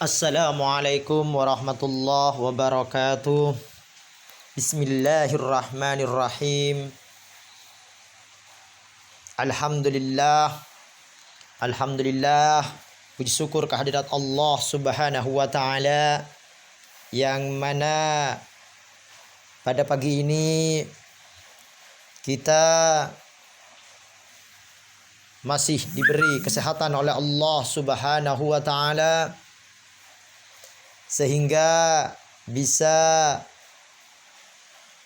Assalamualaikum warahmatullahi wabarakatuh. Bismillahirrahmanirrahim. Alhamdulillah. Alhamdulillah. Puji syukur kehadirat Allah Subhanahu wa taala yang mana pada pagi ini kita masih diberi kesehatan oleh Allah Subhanahu wa taala sehingga bisa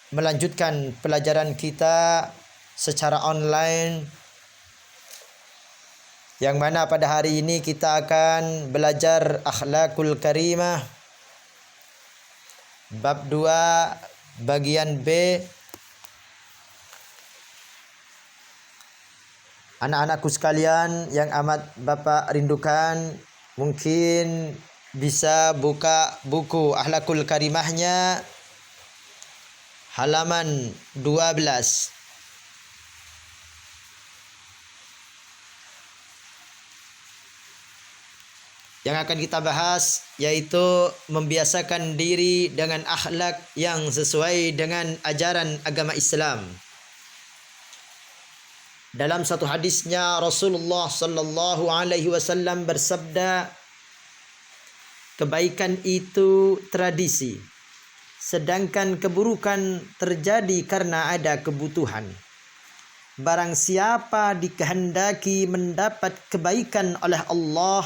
melanjutkan pelajaran kita secara online, yang mana pada hari ini kita akan belajar akhlakul karimah bab 2 bagian B. Anak-anakku sekalian yang amat Bapak rindukan, mungkin bisa buka buku akhlakul karimahnya halaman 12. Yang akan kita bahas yaitu membiasakan diri dengan akhlak yang sesuai dengan ajaran agama Islam. Dalam satu hadisnya Rasulullah sallallahu alaihi wasallam bersabda, kebaikan itu tradisi, sedangkan keburukan terjadi karena ada kebutuhan. Barang siapa dikehendaki mendapat kebaikan oleh Allah,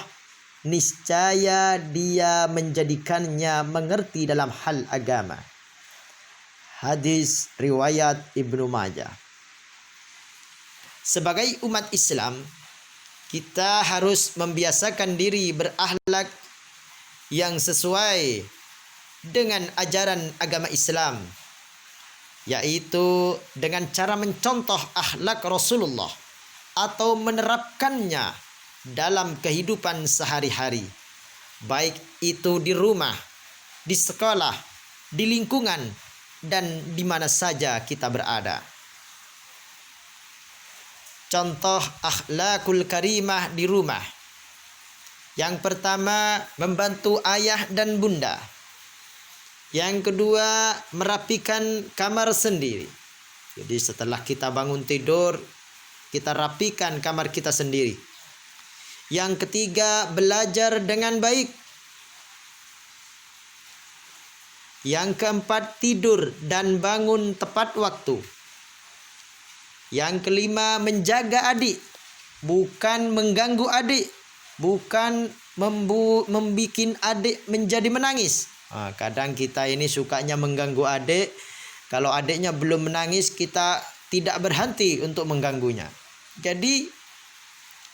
niscaya dia menjadikannya mengerti dalam hal agama. Hadis riwayat Ibnu Majah. Sebagai umat Islam, kita harus membiasakan diri berakhlak yang sesuai dengan ajaran agama Islam, yaitu dengan cara mencontoh akhlak Rasulullah atau menerapkannya dalam kehidupan sehari-hari, baik itu di rumah, di sekolah, di lingkungan, dan di mana saja kita berada. Contoh akhlakul karimah di rumah. Yang pertama, membantu ayah dan bunda. Yang kedua, merapikan kamar sendiri. Jadi setelah kita bangun tidur, kita rapikan kamar kita sendiri. Yang ketiga, belajar dengan baik. Yang keempat, tidur dan bangun tepat waktu. Yang kelima, menjaga adik, bukan mengganggu adik, bukan membikin adik menjadi menangis. Kadang kita ini sukanya mengganggu adik. Kalau adiknya belum menangis, kita tidak berhenti untuk mengganggunya. Jadi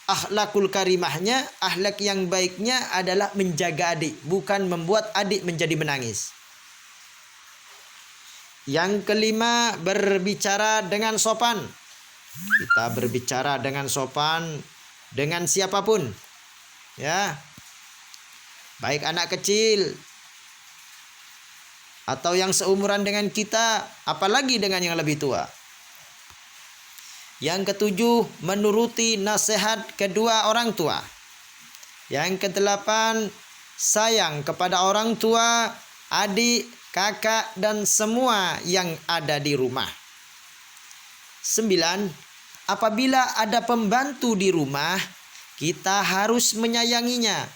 akhlakul karimahnya, akhlak yang baiknya adalah menjaga adik, bukan membuat adik menjadi menangis. Yang kelima, berbicara dengan sopan. Kita berbicara dengan sopan dengan siapapun, ya, baik anak kecil atau yang seumuran dengan kita, apalagi dengan yang lebih tua. Yang ketujuh, menuruti nasihat kedua orang tua. Yang kedelapan, sayang kepada orang tua, adik, kakak, dan semua yang ada di rumah. 9. Apabila ada pembantu di rumah, kita harus menyayanginya.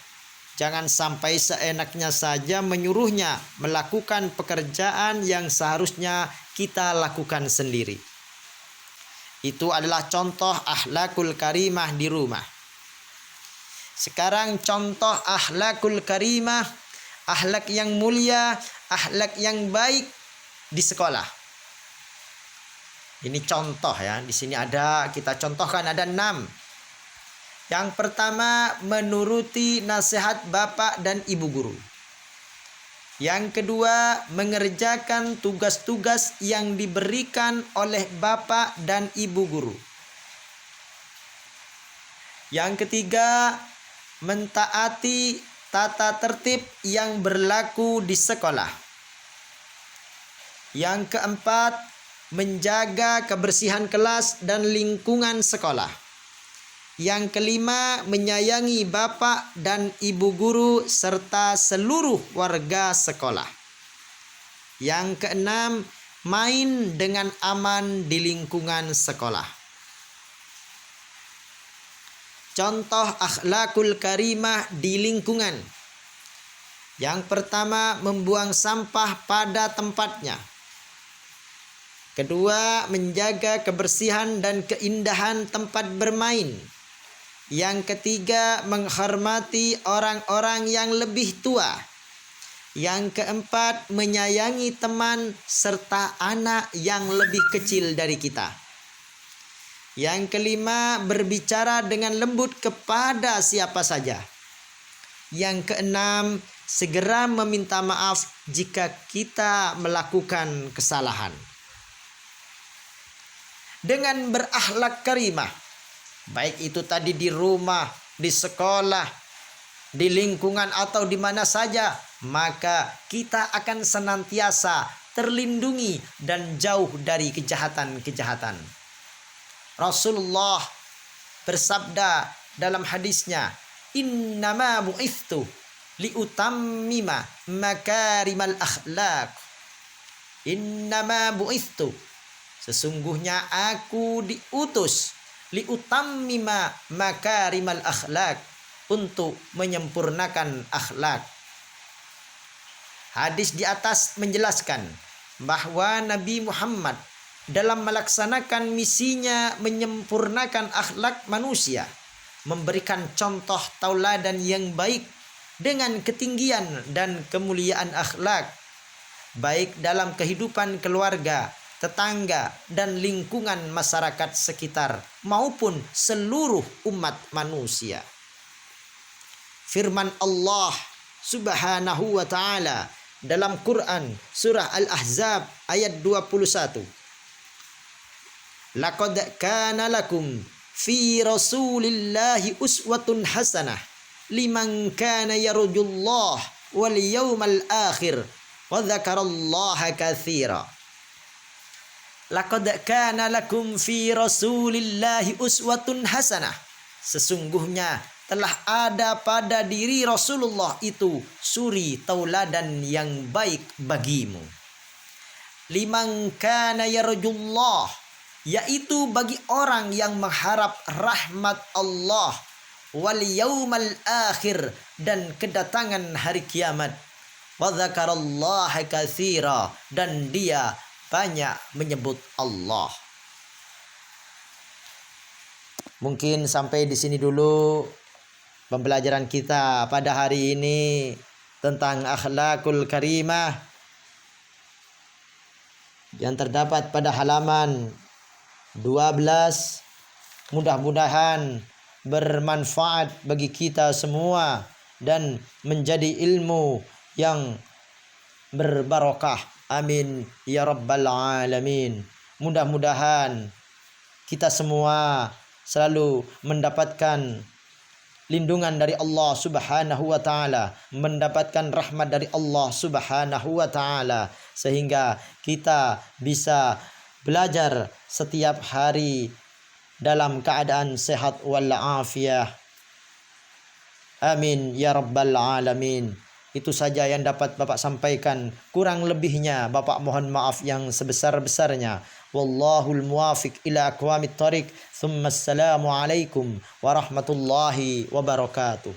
Jangan sampai seenaknya saja menyuruhnya melakukan pekerjaan yang seharusnya kita lakukan sendiri. Itu adalah contoh akhlakul karimah di rumah. Sekarang contoh akhlakul karimah, akhlak yang mulia, akhlak yang baik di sekolah. Ini contoh ya, di sini ada, kita contohkan ada 6. Yang pertama, menuruti nasihat bapak dan ibu guru. Yang kedua, mengerjakan tugas-tugas yang diberikan oleh bapak dan ibu guru. Yang ketiga, mentaati tata tertib yang berlaku di sekolah. Yang keempat, menjaga kebersihan kelas dan lingkungan sekolah. Yang kelima, menyayangi bapak dan ibu guru serta seluruh warga sekolah. Yang keenam, main dengan aman di lingkungan sekolah. Contoh akhlakul karimah di lingkungan. Yang pertama, membuang sampah pada tempatnya. Kedua, menjaga kebersihan dan keindahan tempat bermain. Yang ketiga, menghormati orang-orang yang lebih tua. Yang keempat, menyayangi teman serta anak yang lebih kecil dari kita. Yang kelima, berbicara dengan lembut kepada siapa saja. Yang keenam, segera meminta maaf jika kita melakukan kesalahan. Dengan berakhlak karimah, baik itu tadi di rumah, di sekolah, di lingkungan atau di mana saja, maka kita akan senantiasa terlindungi dan jauh dari kejahatan-kejahatan. Rasulullah bersabda dalam hadisnya, "Innama bu'ithtu liutammima makarimal akhlaq." Innama bu'ithtu, sesungguhnya aku diutus liutammima makarimal akhlaq, untuk menyempurnakan akhlak. Hadis di atas menjelaskan bahwa Nabi Muhammad dalam melaksanakan misinya menyempurnakan akhlak manusia, memberikan contoh tauladan yang baik dengan ketinggian dan kemuliaan akhlak, baik dalam kehidupan keluarga, tetangga, dan lingkungan masyarakat sekitar maupun seluruh umat manusia. Firman Allah Subhanahu wa ta'ala dalam Quran surah Al-Ahzab ayat 21. Laqad kana lakum fi rasulillahi uswatun hasanah liman kana yarjullah wal yawmal akhir wa dzakarallaha katsira. Laqad kana lakum fi rasulillahi uswatun hasanah, sesungguhnya telah ada pada diri Rasulullah itu suri tauladan yang baik bagimu. Liman kana yarjullah, yaitu bagi orang yang mengharap rahmat Allah, wal yaumal akhir, dan kedatangan hari kiamat, wa dzakarallaha katsira, dan dia banyak menyebut Allah. Mungkin sampai di sini dulu pembelajaran kita pada hari ini tentang akhlakul karimah yang terdapat pada halaman 12. Mudah-mudahan bermanfaat bagi kita semua dan menjadi ilmu yang berbarokah. Amin ya rabbal alamin. Mudah-mudahan kita semua selalu mendapatkan lindungan dari Allah Subhanahu wa ta'ala, mendapatkan rahmat dari Allah Subhanahu wa ta'ala, sehingga kita bisa belajar setiap hari dalam keadaan sehat walafiat. Amin ya rabbal alamin. Itu saja yang dapat Bapak sampaikan. Kurang lebihnya Bapak mohon maaf yang sebesar-besarnya. Wallahul muwafiq ila aqwamit thariq. Assalamu alaikum warahmatullahi wabarakatuh.